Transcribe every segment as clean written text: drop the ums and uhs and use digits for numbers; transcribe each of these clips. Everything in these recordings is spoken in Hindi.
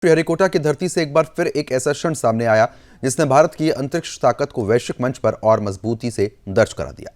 श्रीहरिकोटा की धरती से एक बार फिर एक ऐसा क्षण सामने आया जिसने भारत की अंतरिक्ष ताकत को वैश्विक मंच पर और मजबूती से दर्ज करा दिया।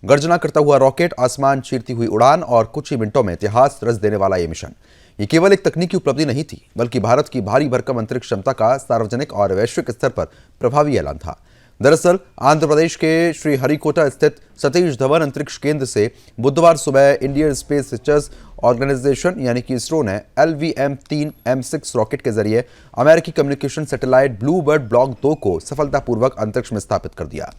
गर्जना करता हुआ रॉकेट, आसमान चीरती हुई उड़ान और कुछ ही मिनटों में इतिहास रच देने वाला ये मिशन, ये केवल एक तकनीकी उपलब्धि नहीं थी, बल्कि भारत की भारी भरकम अंतरिक्ष क्षमता का सार्वजनिक और वैश्विक स्तर पर प्रभावी ऐलान था। दरअसल आंध्र प्रदेश के श्रीहरिकोटा स्थित सतीश धवन अंतरिक्ष केंद्र से बुधवार सुबह इंडियन स्पेस रिसर्च ऑर्गेनाइजेशन यानी कि इसरो ने LVM-3 M6 रॉकेट के जरिए अमेरिकी कम्युनिकेशन सैटेलाइट ब्लूबर्ड ब्लॉक 2 को सफलतापूर्वक अंतरिक्ष में स्थापित कर दिया।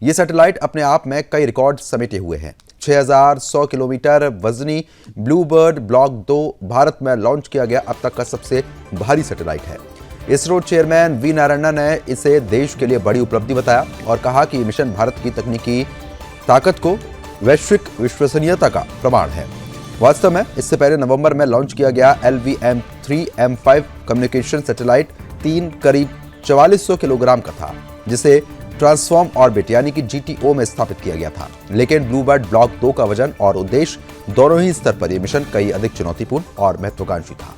ये सैटेलाइट अपने आप में कई रिकॉर्ड समेटे हुए हैं। 6100 किलोमीटर वजनी ब्लूबर्ड ब्लॉक 2 भारत में लॉन्च किया गया अब तक का सबसे भारी सैटेलाइट है। इसरो चेयरमैन वी नारायणन ने इसे देश के लिए बड़ी उपलब्धि बताया और कहा कि ये मिशन भारत की तकनीकी ताकत को वैश्विक विश्वसनीयता का प्रमाण है। वास्तव में इससे पहले नवंबर में लॉन्च किया गया LVM-3 M5 कम्युनिकेशन सैटेलाइट 3 करीब 4400 किलोग्राम का था, जिसे ट्रांसफॉर्म ऑर्बिट यानी कि GTO में स्थापित किया गया था। लेकिन ब्लूबर्ड ब्लॉक 2 का वजन और उद्देश्य दोनों ही स्तर पर यह मिशन कई अधिक चुनौतीपूर्ण और महत्वाकांक्षी था।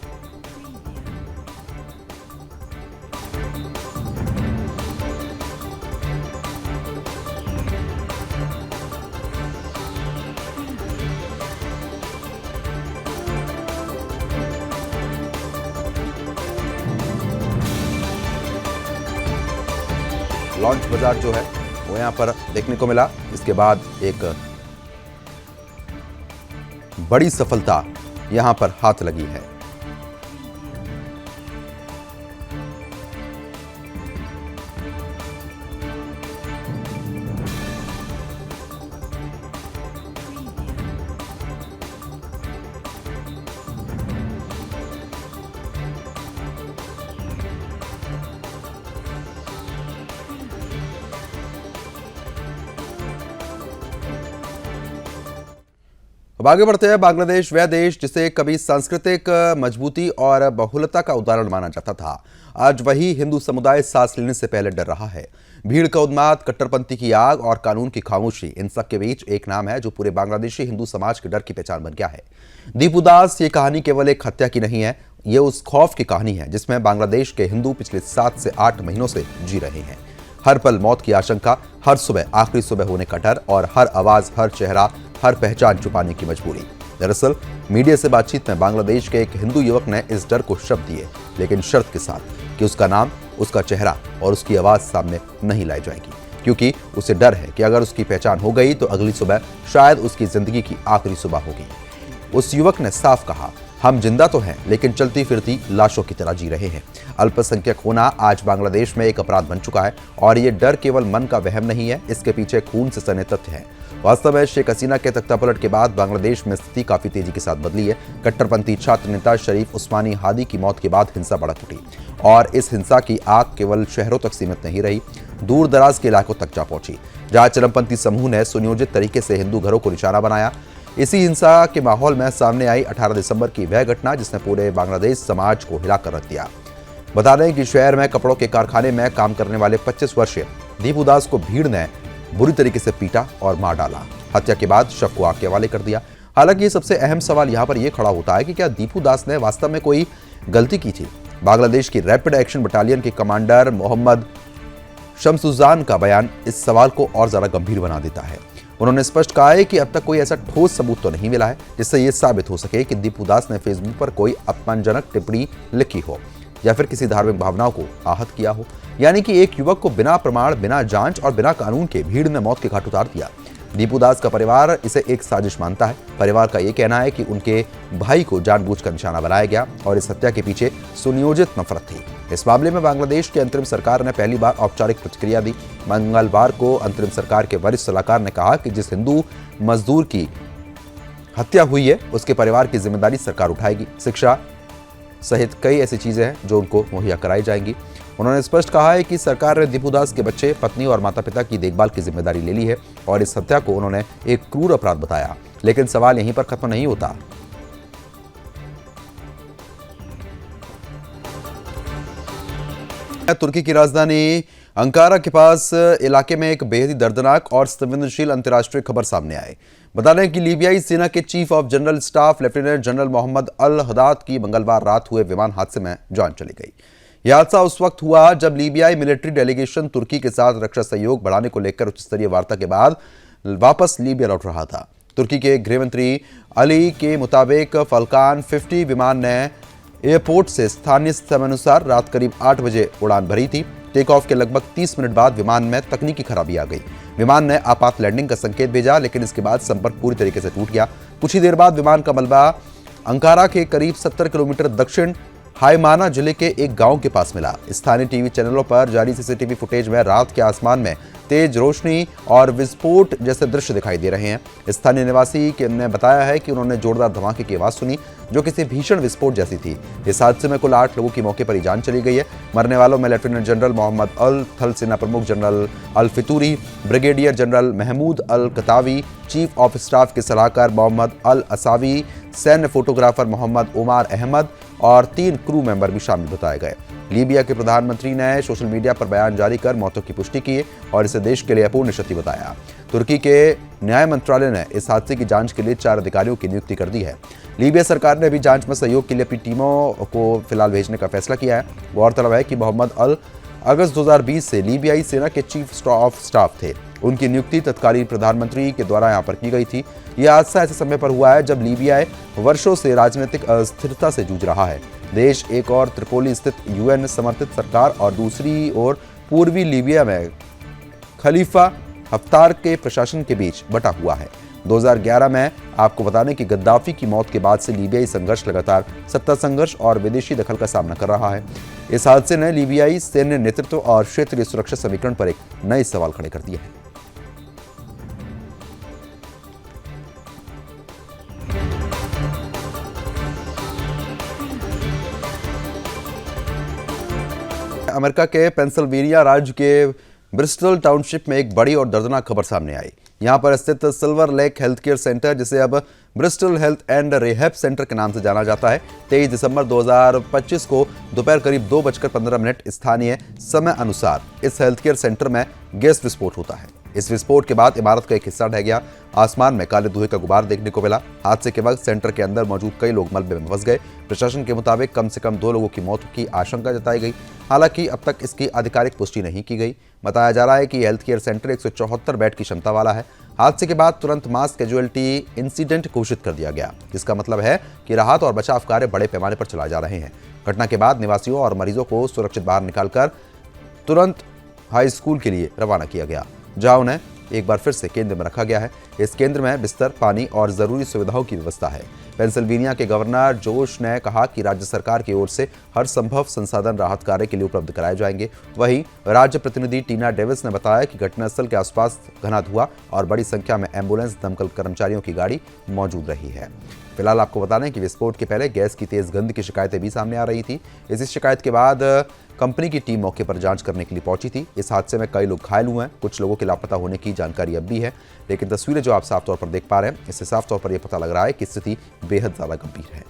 लॉन्च बाजार जो है वो यहाँ पर देखने को मिला। इसके बाद एक बड़ी सफलता यहाँ पर हाथ लगी है। अब आगे बढ़ते हैं। बांग्लादेश वह देश जिसे कभी सांस्कृतिक मजबूती और बहुलता का उदाहरण माना जाता था, आज वही हिंदू समुदाय सांस लेने से पहले डर रहा है। भीड़ का उन्माद, कट्टरपंथी की आग और कानून की खामोशी, इन सब के बीच एक नाम है जो पूरे बांग्लादेशी हिंदू समाज के डर की पहचान बन गया है। दीपू दास। ये कहानी केवल एक हत्या की नहीं है, ये उस खौफ की कहानी है जिसमें बांग्लादेश के हिंदू पिछले 7 से 8 महीनों से जी रहे हैं। हर पल मौत की आशंका, हर सुबह आखिरी सुबह होने का डर और हर आवाज, हर चेहरा, हर पहचान छुपाने की मजबूरी। दरअसल मीडिया से बातचीत में बांग्लादेश के एक हिंदू युवक ने इस डर को शब्द दिए, लेकिन शर्त के साथ कि उसका नाम, उसका चेहरा और उसकी आवाज सामने नहीं लाई जाएगी, क्योंकि उसे डर है कि अगर उसकी पहचान हो गई तो अगली सुबह शायद उसकी जिंदगी की आखिरी सुबह होगी। उस युवक ने साफ कहा, हम जिंदा तो हैं लेकिन चलती फिरती लाशों की तरह जी रहे हैं। अल्पसंख्यक होना आज बांग्लादेश में एक अपराध बन चुका है और ये डर केवल मन का वहम नहीं है, इसके पीछे खून से सने तथ्य हैं। वास्तव में शेख हसीना के तख्तापलट के बाद बांग्लादेश में स्थिति काफी तेजी के साथ बदली है। कट्टरपंथी छात्र नेता शरीफ उस्मानी हादी की मौत के बाद हिंसा भड़क उठी और इस हिंसा की आग केवल शहरों तक सीमित नहीं रही, दूर दराज के इलाकों तक जा पहुंची, जहां चरमपंथी समूह ने सुनियोजित तरीके से हिंदू घरों को निशाना बनाया। इसी हिंसा के माहौल में सामने आई 18 दिसंबर की वह घटना जिसने पूरे बांग्लादेश समाज को हिलाकर रख दिया। बता दें कि शहर में कपड़ों के कारखाने में काम करने वाले 25 वर्षीय दीपू दास को भीड़ ने बुरी तरीके से पीटा और मार डाला। हत्या के बाद शव को आग के हवाले कर दिया। हालांकि सबसे अहम सवाल यहाँ पर यह खड़ा होता है कि क्या दीपू दास ने वास्तव में कोई गलती की थी? बांग्लादेश की रैपिड एक्शन बटालियन के कमांडर मोहम्मद शमसुजान का बयान इस सवाल को और ज्यादा गंभीर बना देता है। उन्होंने स्पष्ट कहा है कि अब तक कोई ऐसा ठोस सबूत तो नहीं मिला है जिससे यह साबित हो सके कि दीपू दास ने फेसबुक पर कोई अपमानजनक टिप्पणी लिखी हो या फिर किसी धार्मिक भावनाओं को आहत किया हो। यानी कि एक युवक को बिना प्रमाण, बिना जांच और बिना कानून के भीड़ ने मौत के घाट उतार दिया। दीपू दास का परिवार इसे एक साजिश मानता है। परिवार का यह कहना है कि उनके भाई को जानबूझकर निशाना बनाया गया और इस हत्या के पीछे सुनियोजित नफरत थी। इस मामले में बांग्लादेश की अंतरिम सरकार ने पहली बार औपचारिक प्रतिक्रिया दी। मंगलवार को अंतरिम सरकार के वरिष्ठ सलाहकार ने कहा कि जिस हिंदू मजदूर की हत्या हुई है उसके परिवार की जिम्मेदारी सरकार उठाएगी। शिक्षा सहित कई ऐसी चीजें हैं जो उनको मुहैया कराई जाएंगी। उन्होंने स्पष्ट कहा है कि सरकार ने दीपू दास के बच्चे, पत्नी और माता पिता की देखभाल की जिम्मेदारी ले ली है और इस हत्या को उन्होंने एक क्रूर अपराध बताया। लेकिन सवाल यहीं पर खत्म नहीं होता। तुर्की की राजधानी अंकारा के पास इलाके में एक बेहद दर्दनाक और संवेदनशील अंतर्राष्ट्रीय खबर सामने आई। बता दें कि लीबियाई सेना के chief of general staff lieutenant general Mohammed al Haddad की मंगलवार रात हुए विमान हादसे में जान चली गई। यह हादसा उस वक्त हुआ जब लीबियाई मिलिट्री डेलीगेशन तुर्की के साथ रक्षा सहयोग बढ़ाने को लेकर उच्च स्तरीय वार्ता के बाद वापस लीबिया लौट रहा था। तुर्की के गृहमंत्री अली के मुताबिक फल्कान 50 विमान ने एयरपोर्ट से स्थानीय समयानुसार रात करीब 8 बजे उड़ान भरी थी। टेक ऑफ के लगभग 30 मिनट बाद विमान में तकनीकी खराबी आ गई। विमान ने आपात लैंडिंग का संकेत भेजा, लेकिन इसके बाद संपर्क पूरी तरीके से टूट गया। कुछ ही देर बाद विमान का मलबा अंकारा के करीब 70 किलोमीटर दक्षिण हाइमाना जिले के एक गांव के पास मिला। स्थानीय टीवी चैनलों पर जारी सीसीटीवी फुटेज में रात के आसमान में तेज रोशनी और विस्फोट जैसे दृश्य दिखाई दे रहे हैं। स्थानीय निवासी ने बताया है कि उन्होंने जोरदार धमाके की आवाज सुनी जो किसी भीषण विस्फोट जैसी थी। इस हादसे में कुल 8 लोगों की मौके पर ही जान चली गई है। मरने वालों में लेफ्टिनेंट जनरल मोहम्मद अल, थल सेना प्रमुख general al Fitouri, brigadier general Mahmoud al Qatawi, chief of staff के सलाहकार मोहम्मद अल असावी, सैन्य फोटोग्राफर मोहम्मद उमार अहमद और 3 क्रू मेंबर भी शामिल बताए गए। लीबिया के प्रधानमंत्री ने सोशल मीडिया पर बयान जारी कर मौतों की पुष्टि की और इसे देश के लिए अपूर्ण क्षति बताया। तुर्की के न्याय मंत्रालय ने इस हादसे की जांच के लिए 4 अधिकारियों की नियुक्ति कर दी है। लीबिया सरकार ने भी जांच में सहयोग के लिए अपनी टीमों को फिलहाल भेजने का फैसला किया है। गौरतलब है कि मोहम्मद अल अगस्त 2020 से लीबियाई सेना के चीफ ऑफ स्टाफ थे। उनकी नियुक्ति तत्कालीन प्रधानमंत्री के द्वारा यहां पर की गई थी। यह हादसा ऐसे समय पर हुआ है जब लीबिया वर्षों से राजनीतिक अस्थिरता से जूझ रहा है। देश एक और त्रिपोली स्थित यूएन समर्थित सरकार और दूसरी ओर पूर्वी लीबिया में खलीफा हफ्तार के प्रशासन के बीच बटा हुआ है। 2011 में आपको बता दें कि गद्दाफी की मौत के बाद से लीबियाई संघर्ष लगातार सत्ता संघर्ष और विदेशी दखल का सामना कर रहा है। इस हादसे ने लीबियाई सैन्य नेतृत्व और क्षेत्रीय सुरक्षा समीकरण पर एक नए सवाल खड़े कर दिए हैं। अमेरिका के पेंसिल्वेनिया राज्य के ब्रिस्टल टाउनशिप में एक बड़ी और दर्दनाक खबर सामने आई। यहां पर स्थित silver lake health care centre, जिसे अब Bristol health and rehab centre के नाम से जाना जाता है, 23 दिसंबर 2025 को दोपहर करीब 2:15 स्थानीय समय अनुसार इस हेल्थ केयर सेंटर में गैस विस्फोट होता है। इस विस्फोट के बाद इमारत का एक हिस्सा ढह गया। आसमान में काले धुएं का गुबार देखने को मिला। हादसे के वक्त सेंटर के अंदर मौजूद कई लोग मलबे में फंस गए। प्रशासन के मुताबिक कम से कम 2 लोगों की मौत की आशंका जताई गई। हालांकि अब तक इसकी आधिकारिक पुष्टि नहीं की गई। बताया जा रहा है कि हेल्थ केयर सेंटर 174 बेड की क्षमता वाला है। हादसे के बाद तुरंत मास कैजुअलिटी इंसिडेंट घोषित कर दिया गया। इसका मतलब है कि राहत और बचाव कार्य बड़े पैमाने पर चलाए जा रहे हैं। घटना के बाद निवासियों और मरीजों को सुरक्षित बाहर निकालकर तुरंत हाई स्कूल के लिए रवाना किया गया, जहां उन्हें एक बार फिर से केंद्र में रखा गया है। इस केंद्र में बिस्तर, पानी और जरूरी सुविधाओं की व्यवस्था है। पेंसिल्वेनिया के गवर्नर जोश ने कहा कि राज्य सरकार की ओर से हर संभव संसाधन राहत कार्य के लिए उपलब्ध कराए जाएंगे। वहीं राज्य प्रतिनिधि टीना डेविस ने बताया कि घटनास्थल के आसपास घना धुआं और बड़ी संख्या में एम्बुलेंस, दमकल कर्मचारियों की गाड़ी मौजूद रही है। फिलहाल आपको बता दें कि विस्फोट के पहले गैस की तेज गंध की शिकायतें भी सामने आ रही थी। इसी शिकायत के बाद कंपनी की टीम मौके पर जांच करने के लिए पहुंची थी। इस हादसे में कई लोग घायल हुए हैं। कुछ लोगों के लापता होने की जानकारी अब भी है, लेकिन तस्वीरें जो आप साफ तौर पर देख पा रहे हैं, इससे साफ तौर पर यह पता लग रहा है कि स्थिति बेहद ज्यादा गंभीर है।